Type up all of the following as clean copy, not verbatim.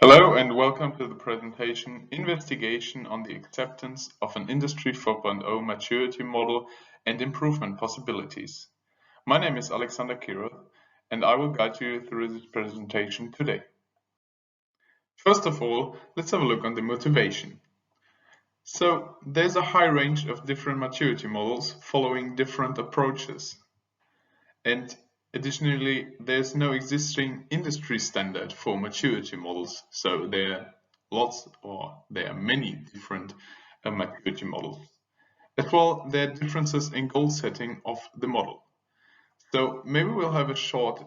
Hello and welcome to the presentation Investigation on the Acceptance of an Industry 4.0 Maturity Model and Improvement Possibilities. My name is Alexander Kieroth and I will guide you through this presentation today. First of all, let's have a look on the motivation. So there's a high range of different maturity models following different approaches. And additionally, there's no existing industry standard for maturity models, so there are many different maturity models. As well, there are differences in goal setting of the model. So maybe we'll have a short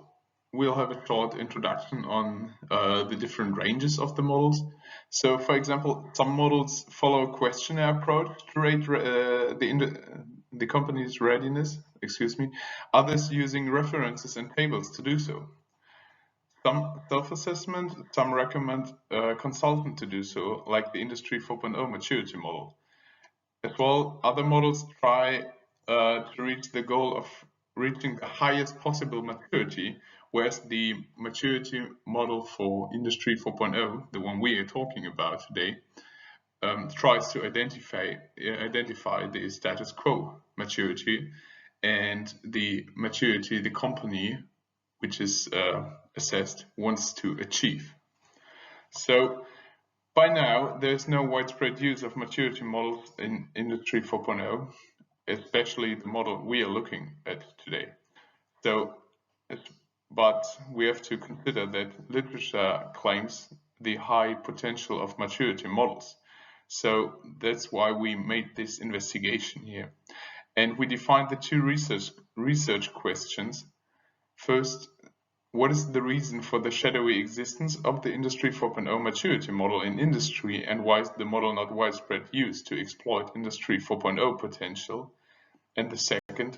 introduction on the different ranges of the models. So, for example, some models follow a questionnaire approach to rate the company's readiness. Others using references and tables to do so. Some self-assessment, some recommend a consultant to do so, like the Industry 4.0 maturity model. As well, other models try to reach the goal of reaching the highest possible maturity, whereas the maturity model for Industry 4.0, the one we are talking about today, tries to identify the status quo maturity and the maturity the company, which is assessed, wants to achieve. So by now, there's no widespread use of maturity models in Industry 4.0, especially the model we are looking at today. But we have to consider that literature claims the high potential of maturity models. So that's why we made this investigation here. And we defined the two research questions. First, what is the reason for the shadowy existence of the Industry 4.0 maturity model in industry, and why is the model not widespread use to exploit Industry 4.0 potential? And the second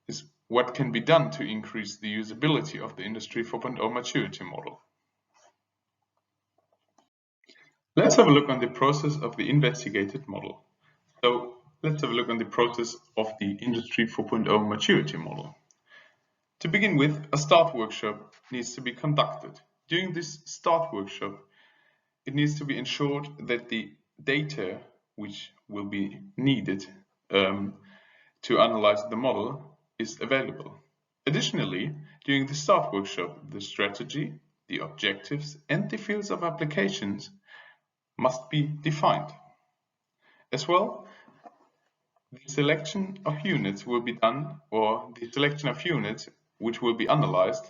is what can be done to increase the usability of the Industry 4.0 maturity model. Let's have a look on the process of the investigated model. So let's have a look on the process of the Industry 4.0 maturity model. To begin with, a start workshop needs to be conducted. During this start workshop, it needs to be ensured that the data which will be needed to analyze the model is available. Additionally, during the start workshop, the strategy, the objectives, and the fields of applications must be defined. As well, the selection of units will be done, or the selection of units which will be analyzed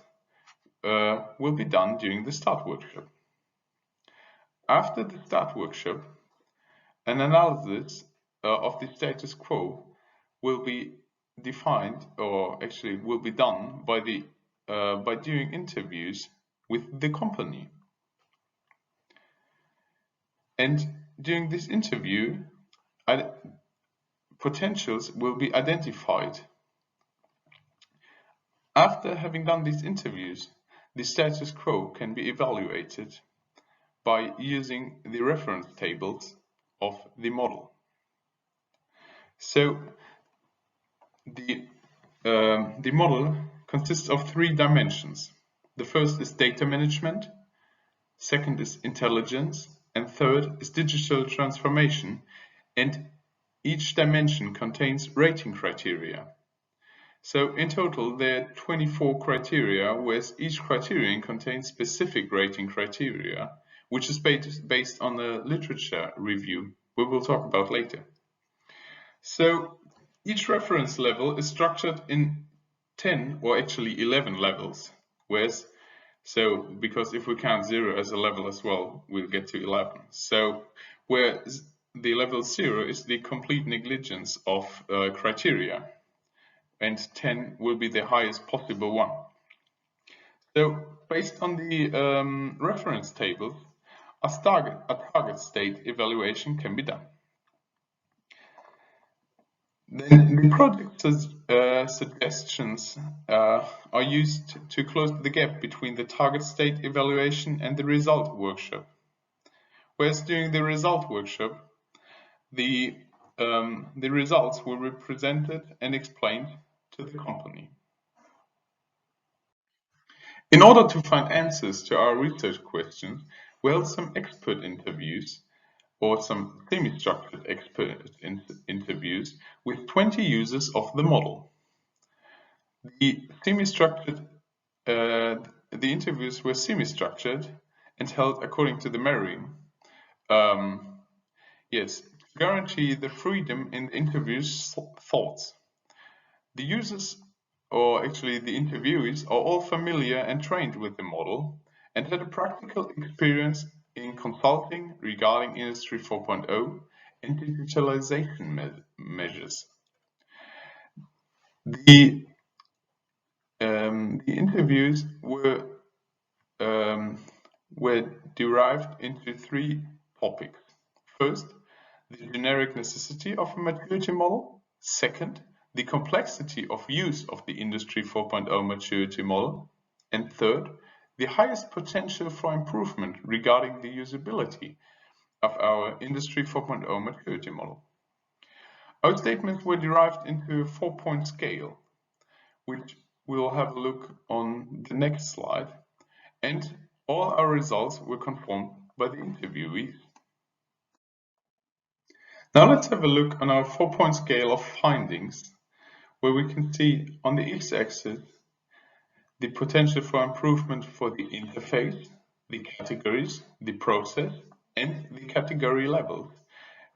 will be done during the start workshop. After the start workshop, an analysis of the status quo will be defined, or actually will be done by doing interviews with the company. And during this interview, potentials will be identified. After having done these interviews, the status quo can be evaluated by using the reference tables of the model. So the model consists of three dimensions. The first is data management, second is intelligence, and third is digital transformation, and each dimension contains rating criteria. So in total, there are 24 criteria, whereas each criterion contains specific rating criteria, which is based on a literature review we will talk about later. So each reference level is structured in 10 or actually 11 levels, because if we count 0 as a level as well, we'll get to 11. So whereas the level 0 is the complete negligence of criteria, and 10 will be the highest possible one. So based on the reference table, a target state evaluation can be done. Then the project suggestions are used to close the gap between the target state evaluation and the result workshop. Whereas during the result workshop, the results were represented and explained to the company. In order to find answers to our research questions, we held some expert interviews or some semi-structured expert interviews with 20 users of the model. The interviews were semi-structured and held according to the Merriam. Yes, guarantee the freedom in the interview's thoughts. The users, or actually the interviewees, are all familiar and trained with the model and had a practical experience in consulting regarding Industry 4.0 and digitalization measures. The interviews were derived into three topics. First, the generic necessity of a maturity model. Second, the complexity of use of the Industry 4.0 maturity model. And third, the highest potential for improvement regarding the usability of our Industry 4.0 maturity model. Our statements were derived into a 4-point scale, which we'll have a look on the next slide, and all our results were confirmed by the interviewees. Now let's have a look on our 4-point scale of findings, where we can see on the x-axis the potential for improvement for the interface, the categories, the process, and the category levels,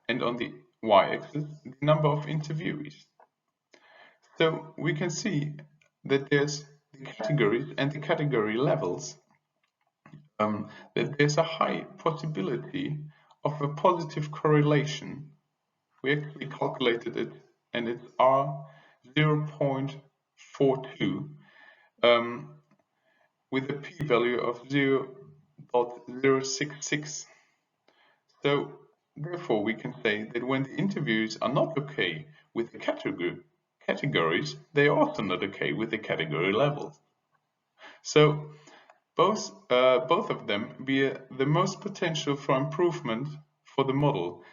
and on the y-axis the number of interviewees. So we can see that there's the categories and the category levels, that there's a high possibility of a positive correlation. We actually calculated it, and it's R0.42 with a p-value of 0.066. So therefore we can say that when the interviews are not okay with the categories, they are also not okay with the category levels. So both of them bear the most potential for improvement for the model.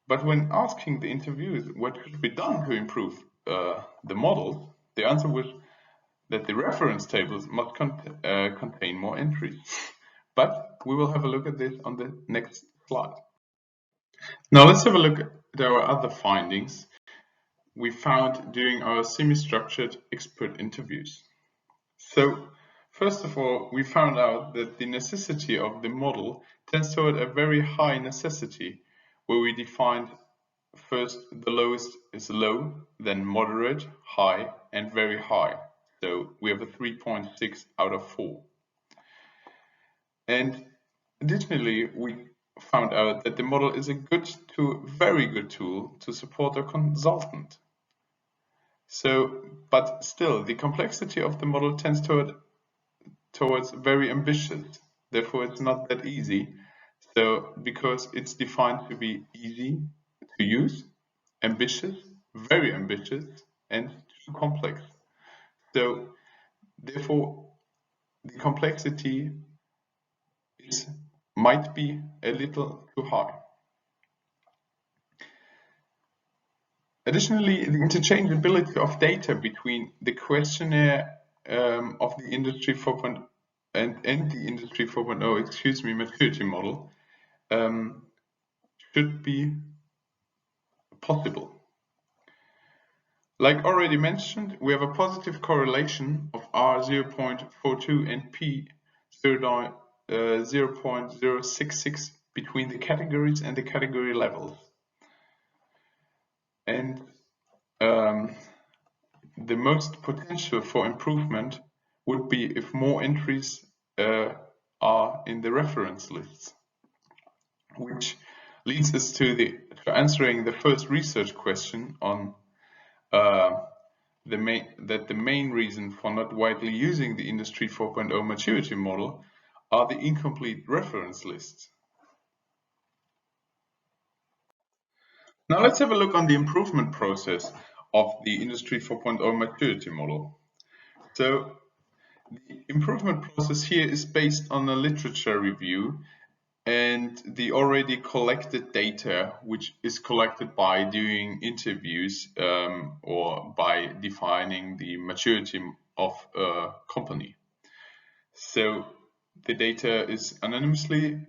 But when asking the interviewers what should be done to improve the model, the answer was that the reference tables must contain more entries. But we will have a look at this on the next slide. Now let's have a look at our other findings we found during our semi-structured expert interviews. So first of all, we found out that the necessity of the model tends toward a very high necessity, where we defined first the lowest is low, then moderate, high, and very high. So we have a 3.6 out of 4. And additionally, we found out that the model is a good to very good tool to support a consultant. So, but still, the complexity of the model tends towards very ambitious. Therefore, it's not that easy. So, because it's defined to be easy to use, ambitious, very ambitious, and too complex. So, therefore, the complexity might be a little too high. Additionally, the interchangeability of data between the questionnaire of the Industry 4.0 and the Industry 4.0, maturity model should be possible. Like already mentioned, we have a positive correlation of R0.42 and P 0.066 between the categories and the category levels. And the most potential for improvement would be if more entries are in the reference lists, which leads us to answering the first research question on the main reason for not widely using the Industry 4.0 maturity model are the incomplete reference lists. Now let's have a look on the improvement process of the Industry 4.0 maturity model. So the improvement process here is based on a literature review and the already collected data, which is collected by doing interviews or by defining the maturity of a company. So the data is anonymously,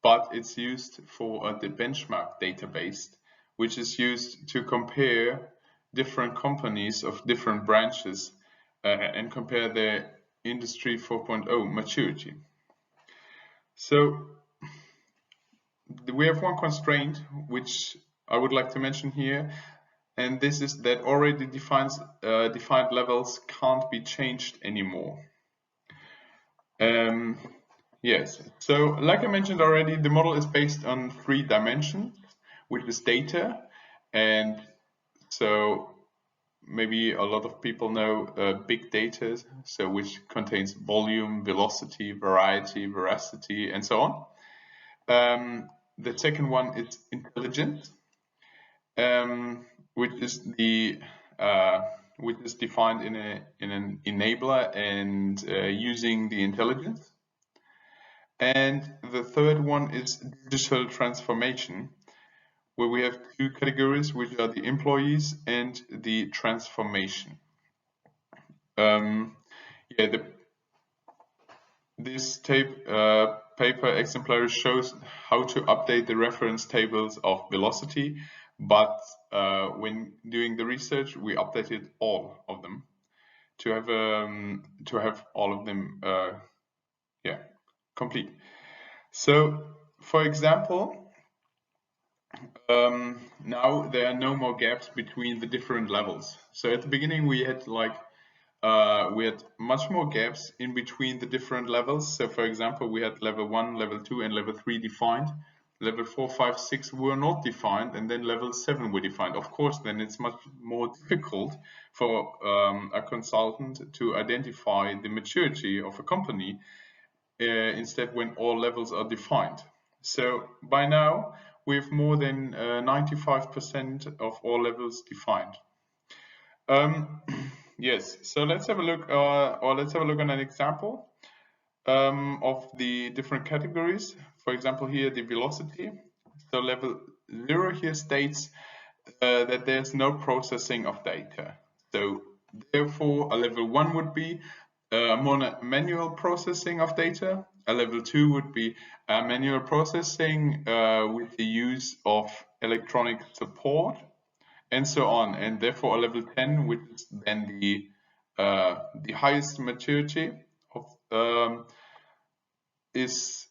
but it's used for the benchmark database, which is used to compare different companies of different branches and compare their Industry 4.0 maturity. So we have one constraint which I would like to mention here, and this is that already defined levels can't be changed anymore. Yes, so like I mentioned already, the model is based on 3 dimensions, which is data, and so maybe a lot of people know big data, so which contains volume, velocity, variety, veracity, and so on. The second one is intelligence, which is defined in an enabler and using the intelligence. And the third one is digital transformation, where we have 2 categories, which are the employees and the transformation. This paper exemplary shows how to update the reference tables of velocity, but when doing the research, we updated all of them to have all of them complete. So, for example, now there are no more gaps between the different levels. So at the beginning we had much more gaps in between the different levels. So for example, we had level 1, level 2, and level 3 defined. Level 4, 5, 6 were not defined, and then level 7 were defined. Of course, then it's much more difficult for a consultant to identify the maturity of a company instead when all levels are defined. So by now, we have more than 95% of all levels defined. Yes, so let's have a look, on an example of the different categories. For example, here the velocity. So level 0 here states that there's no processing of data. So therefore, a level 1 would be more manual processing of data. A level 2 would be manual processing with the use of electronic support, and so on. And therefore, a level 10, which is then the highest maturity of is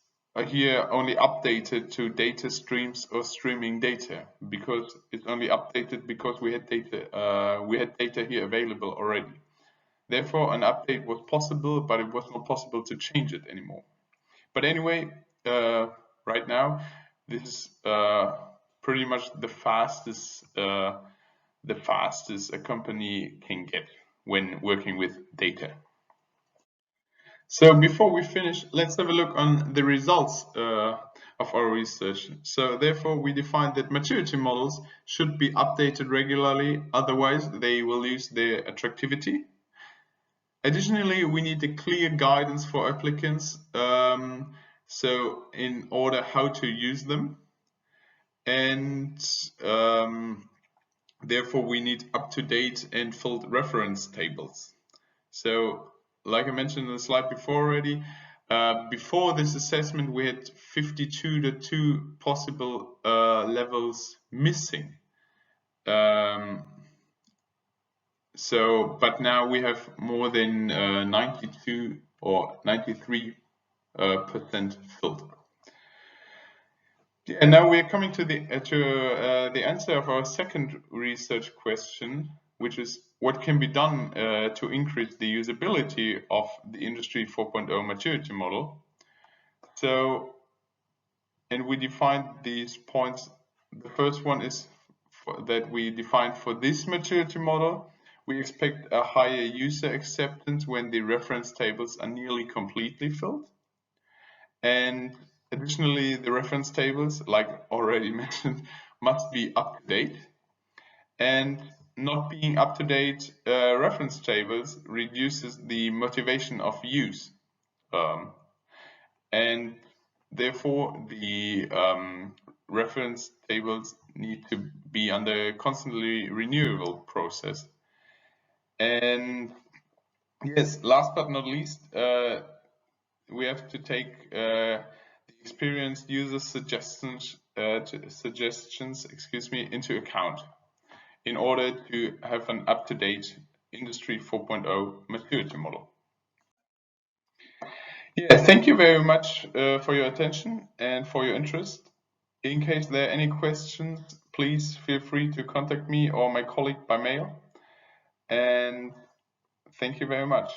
here only updated to data streams or streaming data, because it's only updated because we had data here available already. Therefore, an update was possible, but it was not possible to change it anymore. But anyway, right now, this is pretty much the fastest a company can get when working with data. So before we finish, let's have a look on the results of our research. So therefore, we defined that maturity models should be updated regularly, otherwise they will lose their attractivity. Additionally, we need a clear guidance for applicants, so in order how to use them, and therefore we need up-to-date and filled reference tables. So, like I mentioned in the slide before already, before this assessment we had 52 possible levels missing. But now we have more than 92 or 93% filled. And now we're coming to the answer of our second research question, which is what can be done to increase the usability of the Industry 4.0 maturity model. So, and we defined these points. The first one is that we defined for this maturity model. We expect a higher user acceptance when the reference tables are nearly completely filled. And additionally, the reference tables, like already mentioned, must be up to date. And not being up to date reference tables reduces the motivation of use. And therefore, the reference tables need to be under constantly renewable process. And yes, last but not least, we have to take the experienced user suggestions into account in order to have an up-to-date Industry 4.0 maturity model. Yeah, thank you very much for your attention and for your interest. In case there are any questions, please feel free to contact me or my colleague by mail. And thank you very much.